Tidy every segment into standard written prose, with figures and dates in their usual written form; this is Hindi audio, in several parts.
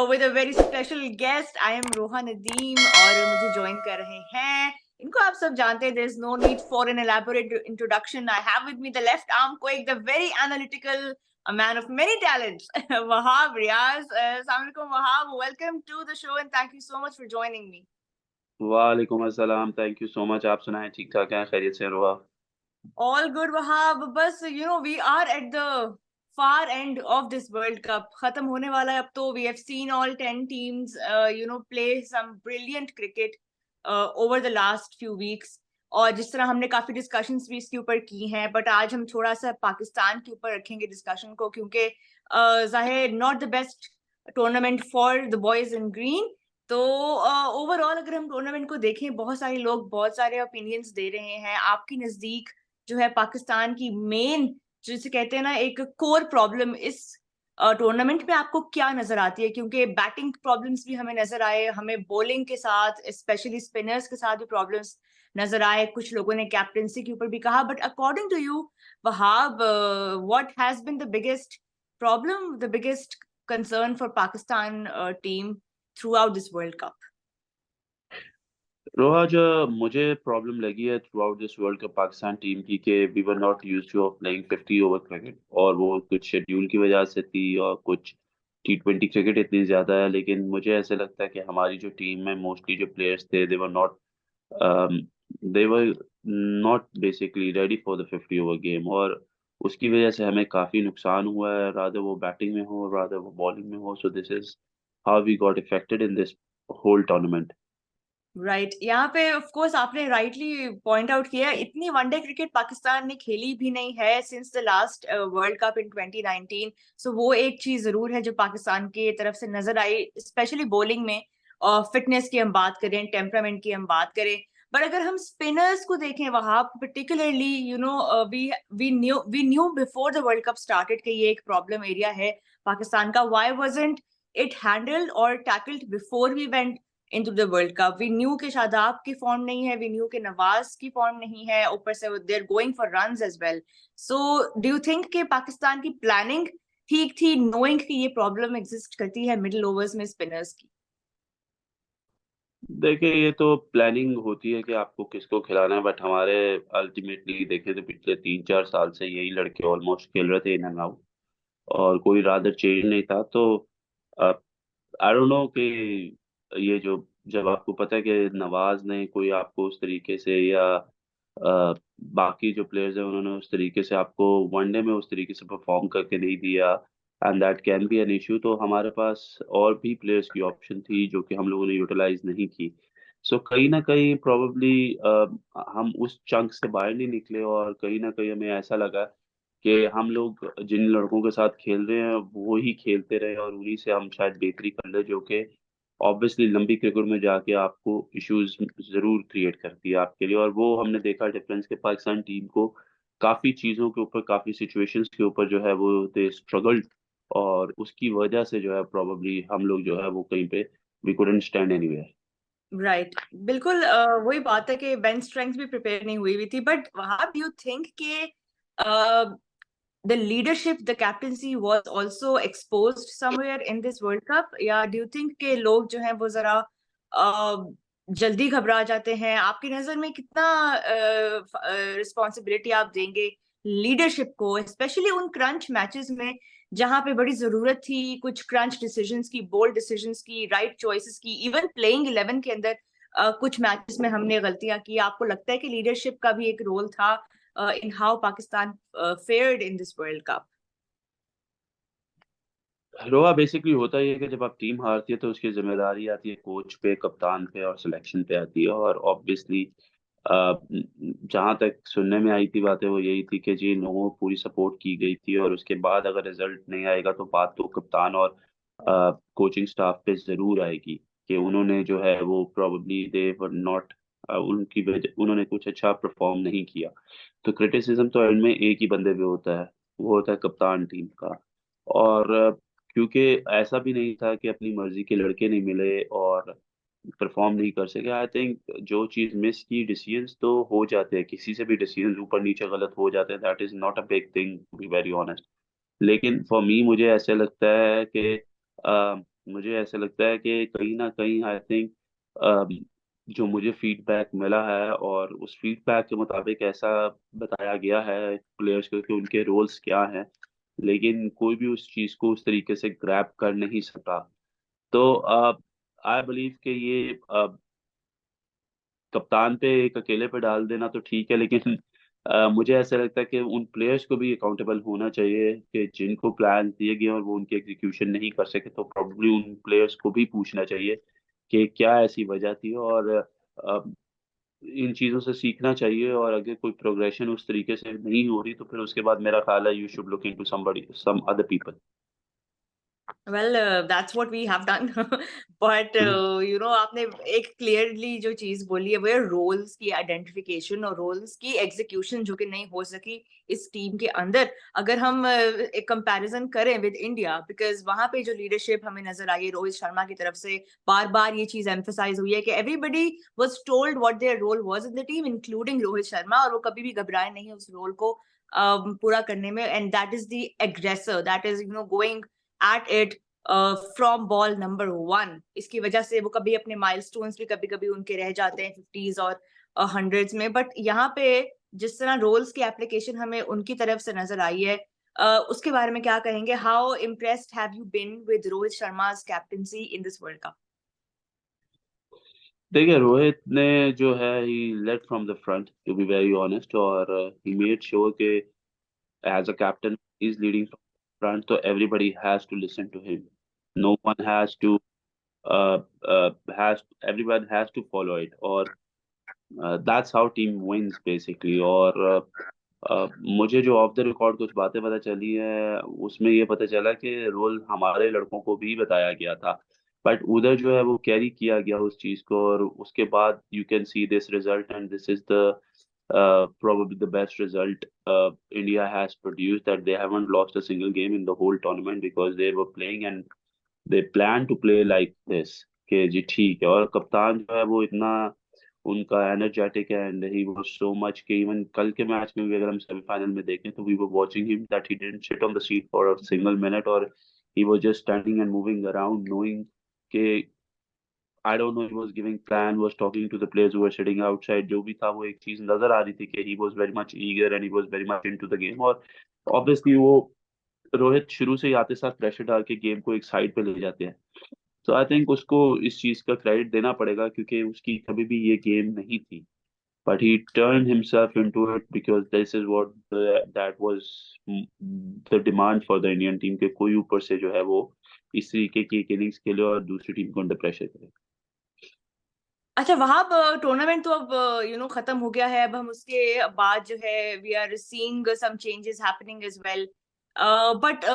with a very special guest. I am Roha Nadeem और मुझे join कर रहे हैं. इनको आप सब जानते हैं. There's no need for an elaborate introduction. I have with me the left arm quake, the very analytical, a man of many talents, Wahab Riaz. Assalamu alaikum, Wahab. Welcome to the show and thank you so much for joining me. वालेकुम अस्सलाम, थैंक यू सो मच। आप सुनाएं, ठीक ठाक हैं, खैरियत से हैं रुआ? All good, Wahab. बस we are at the far end of this World Cup. खत्म होने वाला है अब तो. We have seen all 10 teams, play some brilliant cricket over the last few weeks. और जिस तरह हमने काफी डिस्कशंस भी इसके ऊपर की हैं, बट आज हम थोड़ा सा पाकिस्तान के ऊपर रखेंगे डिस्कशन को, क्योंकि जाहिर not the best tournament for the boys in green. तो ओवरऑल अगर हम टूर्नामेंट को देखें, बहुत सारे लोग बहुत सारे ओपिनियंस दे रहे हैं. आपके नजदीक जो है पाकिस्तान की मेन, जिसे कहते हैं ना, एक कोर प्रॉब्लम इस टूर्नामेंट में आपको क्या नजर आती है? क्योंकि बैटिंग प्रॉब्लम्स भी हमें नजर आए, हमें बॉलिंग के साथ स्पेशली स्पिनर्स के साथ भी प्रॉब्लम्स नजर आए. कुछ लोगों ने कैप्टनसी के ऊपर भी कहा, but according to you Wahab, what has been the biggest problem, the biggest concern for Pakistan team throughout this world cup? Roha, जो मुझे प्रॉब्लम लगी है throughout this world cup Pakistan team की, कि we were not used to playing 50 over cricket, और वो कुछ शेड्यूल की वजह से थी और कुछ T20 क्रिकेट इतनी ज़्यादा है। लेकिन मुझे ऐसे लगता है कि हमारी जो टीम में मोस्टली जो प्लेयर्स थे, they were not basically ready for the 50 over game, और उसकी वजह से हमें काफ़ी नुकसान हुआ है, रादर वो बैटिंग में हो रादर वो बॉलिंग में हो। So this is how we got affected in this whole tournament. Right, यहाँ पे ऑफ कोर्स आपने राइटली पॉइंट आउट किया, इतनी वनडे क्रिकेट पाकिस्तान ने खेली भी नहीं है since the last world cup in 2019. So वो एक चीज जरूर है जो पाकिस्तान की तरफ से नजर आई, स्पेशली बॉलिंग में. फिटनेस की हम बात करें, टेम्परामेंट की हम बात करें, पर अगर हम स्पिनर्स को देखें वहां particularly, we knew before the world cup started कि ये एक प्रॉब्लम एरिया है पाकिस्तान का. व्हाई वाजंट इट हैंडल्ड और tackled before we went into the World Cup? We knew कि शादाब की फॉर्म नहीं है, we knew कि नवाज की फॉर्म नहीं है, ऊपर से they're going for runs as well. So do you think कि पाकिस्तान की प्लानिंग ठीक थी, knowing कि ये प्रॉब्लम एग्जिस्ट करती है मिडिल ओवर्स में स्पिनर्स की? देखिए, ये तो प्लानिंग होती है कि आपको किसको खिलाना है, बट हमारे अल्टीमेटली देखें तो पिछले 3-4 साल से यही लड़के ऑलमोस्ट खेल रहे थे इन एंड आउट, और कोई रादर चेंज नहीं था। तो आई डोंट नो कि ये जो, जब आपको पता है कि नवाज ने कोई आपको उस तरीके से, या बाकी जो प्लेयर्स हैं उन्होंने उस तरीके से आपको वनडे में उस तरीके से परफॉर्म करके नहीं दिया, and that can be an issue. तो हमारे पास और भी प्लेयर्स की ऑप्शन थी जो कि हम लोगों ने यूटिलाइज नहीं की। सो कहीं ना कहीं प्रोबेबली हम उस चंक से बाहर नहीं निकले, और कहीं ना कहीं हमें ऐसा लगा कि हम लोग जिन लड़कों के साथ खेल रहे हैं वो ही खेलते रहे, और उन्हीं से हम शायद बेहतरी कर ले, जो कि ऑब्वियसली लंबी क्रिकेट में जाके आपको इश्यूज जरूर क्रिएट करती है आपके लिए। और वो हमने देखा डिफरेंस के पाकिस्तान टीम को काफी चीजों के ऊपर, काफी सिचुएशंस के ऊपर जो है वो दे स्ट्रगल्ड, और उसकी वजह से जो है प्रोबेबली हम लोग जो है वो कहीं पे we couldn't stand anywhere. Right, बिल्कुल. वही बात है कि बेंच स्ट्रेंथ भी प्रिपेयर नहीं हुई हुई थी, बट वहां डू यू थिंक कि the leadership, the captaincy was also exposed somewhere in this World Cup? या do you think के लोग जो हैं वो जरा जल्दी घबरा जाते हैं? आपकी नजर में कितना रिस्पॉन्सिबिलिटी आप देंगे लीडरशिप को, स्पेशली उन क्रंच मैचेस में जहां पे बड़ी जरूरत थी कुछ क्रंच डिसीजंस की, बोल्ड डिसीजंस की, राइट चॉइसेस की? इवन प्लेइंग 11 के अंदर कुछ मैचेस में हमने गलतियां की. आपको लगता है कि लीडरशिप का भी एक रोल था in how Pakistan fared in this World Cup? Roha, basically होता ही है कि जब आप टीम हारती है तो उसकी जिम्मेदारी आती है कोच पे, कप्तान पे और सिलेक्शन पे आती है। और ऑब्वियसली जहां तक सुनने में आई थी बातें वो यही थी कि जी इन लोगों को पूरी सपोर्ट की गई थी, और उसके बाद अगर रिजल्ट नहीं आएगा तो बात तो कप्तान और कोचिंग स्टाफ पे जरूर आएगी कि उन्होंने जो है वो प्रोबेबली दे वर नॉट, उनकी वजह उन्होंने कुछ अच्छा परफॉर्म नहीं किया। तो क्रिटिसिज्म तो एंड में एक ही बंदे पे होता है, वो होता है कप्तान टीम का। और क्योंकि ऐसा भी नहीं था कि अपनी मर्जी के लड़के नहीं मिले और परफॉर्म नहीं कर सके। आई थिंक जो चीज मिस की, डिसीजंस तो हो जाते हैं, किसी से भी डिसीजंस ऊपर नीचे गलत हो जाते हैं, that is not a big thing to be very honest. लेकिन फॉर मी मुझे ऐसे लगता है कि मुझे ऐसा लगता है कि कहीं ना कहीं आई थिंक जो मुझे फीडबैक मिला है और उस फीडबैक के मुताबिक ऐसा बताया गया है प्लेयर्स को कि उनके रोल्स क्या हैं, लेकिन कोई भी उस चीज़ को उस तरीके से ग्रैब कर नहीं सका। तो आई बिलीव कि ये कप्तान पे एक अकेले पे डाल देना तो ठीक है, लेकिन मुझे ऐसा लगता है कि उन प्लेयर्स को भी अकाउंटेबल होना चाहिए कि जिनको प्लान दिए गए और वो उनके एग्जीक्यूशन नहीं कर सके, तो प्रॉब्ली उन प्लेयर्स को भी पूछना चाहिए कि क्या ऐसी वजह थी, और इन चीज़ों से सीखना चाहिए। और अगर कोई प्रोग्रेशन उस तरीके से नहीं हो रही तो फिर उसके बाद मेरा ख्याल है you should look into somebody some other people. Well, that's what we have done. But आपने एक क्लियरली जो चीज बोली है वो है रोल्स की आइडेंटिफिकेशन और रोल्स की एग्जीक्यूशन जो कि नहीं हो सकी इस टीम के अंदर। अगर हम एक कंपैरिजन करें विद इंडिया, बिकॉज वहां पे जो लीडरशिप हमें नजर आई है रोहित शर्मा की तरफ से, बार बार ये चीज एम्फसाइज हुई है कि everybody was told what their role was in the team including Rohit Sharma, और वो कभी भी घबराए नहीं उस रोल को पूरा करने में। And that is the aggressor, that is going at it from ball number 1। इसकी वजह से वो कभी अपने माइलस्टोन्स भी कभी कभी उनके रह जाते हैं 50s और 100s में। बट यहाँ पे जिस तरह रोल्स की एप्लीकेशन हमें उनकी तरफ से नजर आई है, उसके बारे में क्या कहेंगे? How impressed have you been with Rohit Sharma captaincy in this world cup? देखिए, रोहित ने जो है he led from the front to be very honest, और ही मेड श्योर के as a captain is leading from front, so everybody has to listen to him. No one has to has everyone has to follow it, or that's how team wins basically. और मुझे जो ऑफ द रिकॉर्ड कुछ बातें पता चली है उसमें ये पता चला कि रोल हमारे लड़कों को भी बताया गया था, बट उधर जो है वो कैरी किया गया उस चीज को, और उसके बाद you can see this result, and this is the probably the best result India has produced, that they haven't lost a single game in the whole tournament because they were playing and they plan to play like this, कि जी ठीक है। और कप्तान जो है वो इतना उनका एनर्जेटिक है, and he was so much कि इवन कल के मैच में भी अगर हम सेमीफाइनल में देखें तो we were watching him that he didn't sit on the seat for a single minute, और he was just standing and moving around knowing कि I don't know, he was giving plan, was talking to the players who were sitting outside. जो भी था वो एक चीज नजर आ रही थी कि he was very much eager and he was very much into the game. और ऑब्वियसली वो रोहित शुरू से ही आते साथ प्रेशर डाल के गेम को एक साइड पे ले जाते हैं, तो आई थिंक उसको इस चीज का क्रेडिट देना पड़ेगा क्योंकि उसकी कभी भी ये गेम नहीं थी, but he turn himself into it because this is what that was the demand for the Indian team, के कोई ऊपर से जो है वो इस तरीके की एक इनिंग्स खेले और दूसरी टीम को अंडर प्रेशर करे। अच्छा, वहां टूर्नामेंट तो अब खत्म हो गया है। अब हम उसके बाद जो है we are seeing some changes happening as well, but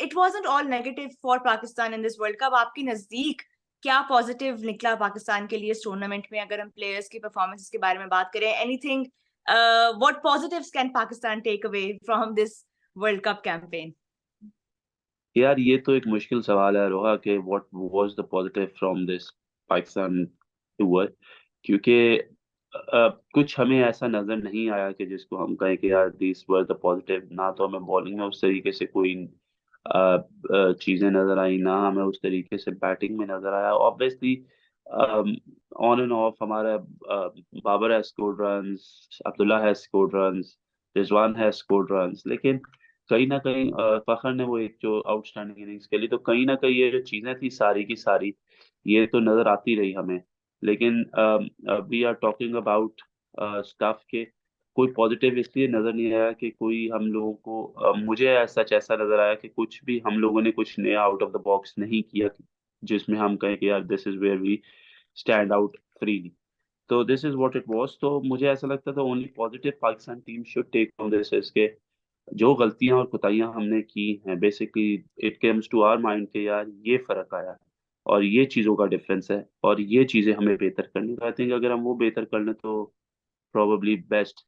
it wasn't all negative for Pakistan in this world cup. आपकी नजदीक क्या पॉजिटिव निकला पाकिस्तान के लिए इस टूर्नामेंट में? अगर हम प्लेयर्स की परफॉर्मेंस के बारे में बात करें, anything, what positives can Pakistan take away from this world cup campaign? यार ये तो एक मुश्किल सवाल है रोहा कि what was the positive from this Pakistan tour, क्योंकि कुछ हमें ऐसा नजर नहीं आया कि जिसको हम कहें कि यार दिस वर द पॉजिटिव। ना तो हमें बॉलिंग में उस तरीके से कोई चीजें नजर आई, ना हमें उस तरीके से बैटिंग में नजर आया। ऑब्वियसली ऑन एंड ऑफ हमारा Babar has scored runs, Abdullah has scored runs, Rizwan has scored runs, लेकिन कहीं ना कहीं फखर ने वो एक जो आउटस्टैंडिंग इनिंग्स खेली, तो कहीं ना कहीं ये जो चीजें थी सारी की सारी ये तो नजर आती रही हमें। लेकिन we are talking about stuff के कोई पॉजिटिव इसलिए नजर नहीं आया कि कोई हम लोगों को मुझे सच ऐसा नजर आया कि कुछ भी हम लोगों ने कुछ नया आउट ऑफ द बॉक्स नहीं किया जिसमें हम कहें कि यार this is where we stand out freely. तो this is what it was. तो मुझे ऐसा लगता था only positive Pakistan team should take from this is के जो गलतियां और कोताहियां हमने की हैं basically it comes to our mind के यार ये फर्क आया है और ये चीज़ों का डिफरेंस है और ये चीज़ें हमें बेहतर करनी है। आई थिंक अगर हम वो बेहतर कर लें तो प्रोबेबली बेस्ट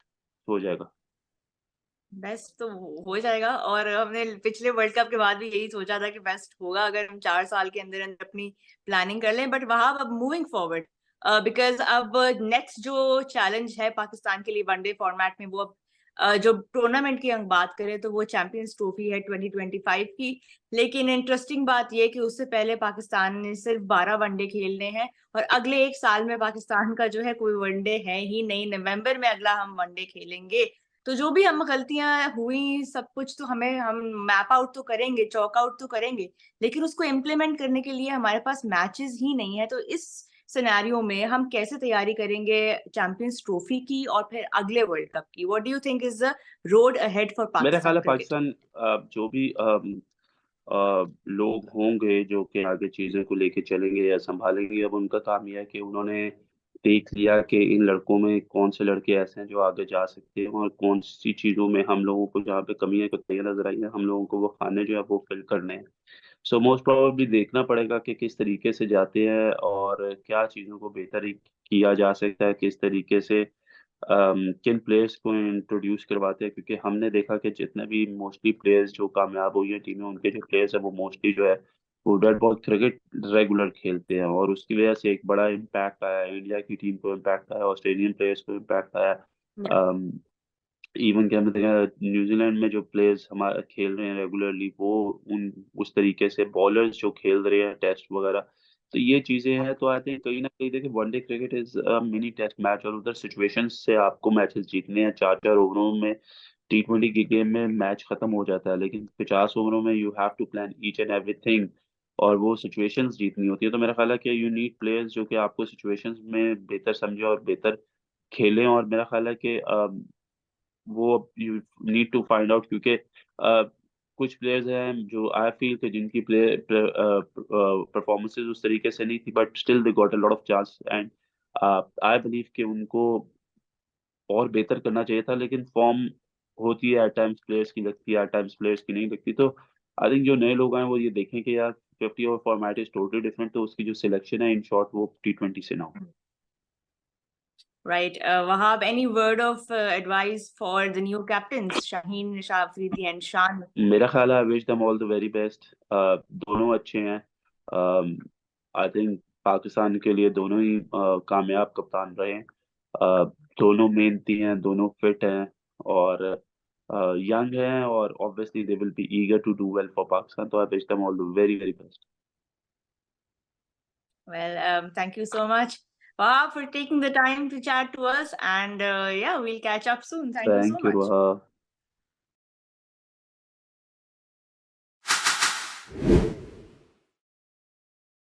हो जाएगा। बेस्ट तो हो जाएगा, और हमने पिछले वर्ल्ड कप के बाद भी यही सोचा था कि बेस्ट होगा अगर हम 4 साल के अंदर अंदर अपनी प्लानिंग कर लें। बट वहां अब मूविंग फॉरवर्ड, बिकॉज अब नेक्स्ट जो चैलेंज है पाकिस्तान के लिए वनडे फॉर्मेट में, वो अब जो टूर्नामेंट की हम बात करें तो वो चैंपियंस ट्रॉफी है 2025 की। लेकिन इंटरेस्टिंग बात ये कि उससे पहले पाकिस्तान ने सिर्फ 12 वनडे खेलने हैं, और अगले एक साल में पाकिस्तान का जो है कोई वनडे है ही नहीं। नवंबर में अगला हम वनडे खेलेंगे। तो जो भी हम गलतियां हुई सब कुछ तो हम मैप आउट तो करेंगे, चौक आउट तो करेंगे, लेकिन उसको इम्प्लीमेंट करने के लिए हमारे पास मैचेस ही नहीं है। तो इस सिनेरियो में हम कैसे तैयारी करेंगे चैंपियंस ट्रॉफी की और फिर अगले वर्ल्ड कप की? What do you think is the road ahead for मेरा ख्याल पाकिस्तान है क्रिकेट? पाकिस्तान जो भी लोग होंगे जो कि आगे चीज़ों को लेके चलेंगे या सँभालेंगे, अब उनका काम ये है कि उन्होंने देख लिया कि इन लड़कों में कौन से लड़के ऐसे हैं जो आगे जा सकते हैं और कौन-सी चीज़ों में हम लोगों को जहाँ पे कमियाँ कतराइयाँ नज़र आई हैं, हम लोगों को वो खाने जो है वो फ़िल करने हैं। सो मोस्ट प्रोबेबली देखना पड़ेगा कि किस तरीके से जाते हैं और क्या चीज़ों को बेहतर ही किया जा सकता है, किस तरीके से किन प्लेयर्स को इंट्रोड्यूस करवाते हैं, क्योंकि हमने देखा कि जितने भी मोस्टली प्लेयर्स जो कामयाब हुई हैं टीमें, उनके जो प्लेयर्स हैं वो मोस्टली जो है वो रेड बॉल क्रिकेट रेगुलर खेलते हैं और उसकी वजह से एक बड़ा इम्पैक्ट आया, इंडिया की टीम को इम्पैक्ट आया, ऑस्ट्रेलियन प्लेयर्स को इम्पैक्ट आया। इवन क्या मैं देखा न्यूजीलैंड में जो प्लेयर्स हमारे खेल रहे हैं रेगुलरली वो उन उस तरीके से बॉलर्स जो खेल रहे हैं टेस्ट वगैरह, तो ये चीजें हैं। तो आई थिंक कहीं ना कहीं देखिए one day cricket is mini test match और उधर सिचुएशंस से आपको मैचेस जीतने हैं। 4-4 ओवरों में T20 की गेम में मैच खत्म हो जाता है, लेकिन 50 ओवरों में you have to plan each and everything और वो सिचुएशंस जीतनी होती है। तो मेरा ख्याल है कि यू नीड प्लेयर्स जो कि आपको सिचुएशंस में बेहतर समझे और बेहतर खेलें। और मेरा ख्याल है कि वो you need to find out, क्योंकि कुछ प्लेयर्स हैं जो आई फील कि जिनकी परफॉर्मेंसेज उस तरीके से नहीं थी, but still they got a lot of chance and I believe कि उनको और बेहतर करना चाहिए था। लेकिन फॉर्म होती है एट टाइम्स प्लेयर्स की लगती है, एट टाइम्स प्लेयर्स की नहीं लगती। तो आई थिंक जो नए लोग आए वो ये देखें कि यार 50 over format is totally different, तो उसकी जो सिलेक्शन है इन शॉर्ट वो T20 से ना हो। Right. Wahab, any word of advice for the new captains, Shaheen, Shah Afridi, and Shan? मेरा ख्याल है आई wish them all the very best. दोनों अच्छे हैं। आई थिंक पाकिस्तान के लिए दोनों ही कामयाब कप्तान रहे हैं। दोनों मेहनती हैं, दोनों फिट हैं और यंग हैं और obviously they will be eager to do well for Pakistan. तो I wish them all the very very best. Well, thank you so much, Wahab, for taking the time to chat to us. And yeah, we'll catch up soon. Thank you so thank much. You.